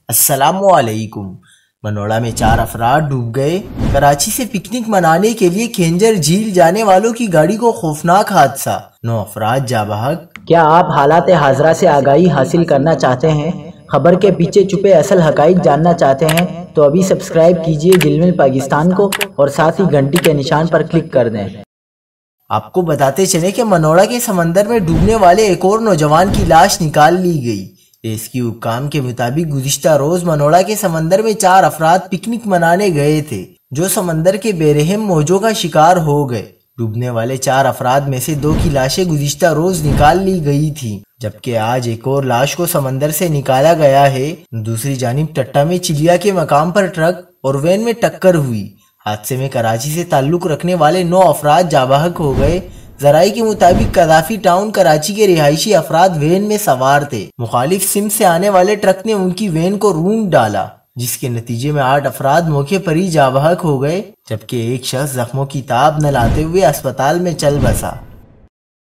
السلام علیکم۔ منوڑا میں 4 افراد ڈوب گئے۔ کراچی سے پکنک منانے کے لیے کھینجر جھیل جانے والوں کی گاڑی کو خوفناک حادثہ، 9 افراد جاں بحق۔ کیا آپ حالات حاضرہ سے آگاہی حاصل کرنا چاہتے ہیں؟ خبر کے پیچھے چھپے اصل حقائق جاننا چاہتے ہیں تو ابھی سبسکرائب کیجئے دل مل پاکستان کو اور ساتھ ہی گھنٹی کے نشان پر کلک کر دیں۔ آپ کو بتاتے چلیں کہ منوڑا کے سمندر میں ڈوبنے والے ایک اور نوجوان کی لاش نکال لی گئی۔ ریسکیو حکام کے مطابق گزشتہ روز منوڑا کے سمندر میں 4 افراد پکنک منانے گئے تھے جو سمندر کے بے رحم موجوں کا شکار ہو گئے۔ ڈوبنے والے 4 افراد میں سے 2 کی لاشیں گزشتہ روز نکال لی گئی تھیں، جبکہ آج ایک اور لاش کو سمندر سے نکالا گیا ہے۔ دوسری جانب ٹٹا میں چلیا کے مقام پر ٹرک اور وین میں ٹکر ہوئی۔ حادثے میں کراچی سے تعلق رکھنے والے 9 افراد جاں بحق ہو گئے۔ ذرائع کے مطابق قذافی ٹاؤن کراچی کے رہائشی افراد وین میں سوار تھے۔ مخالف سمت سے آنے والے ٹرک نے ان کی وین کو رونٹ ڈالا، جس کے نتیجے میں 8 افراد موقع پر ہی جاں بحق ہو گئے، جبکہ ایک شخص زخموں کی تاب نہ لاتے ہوئے اسپتال میں چل بسا۔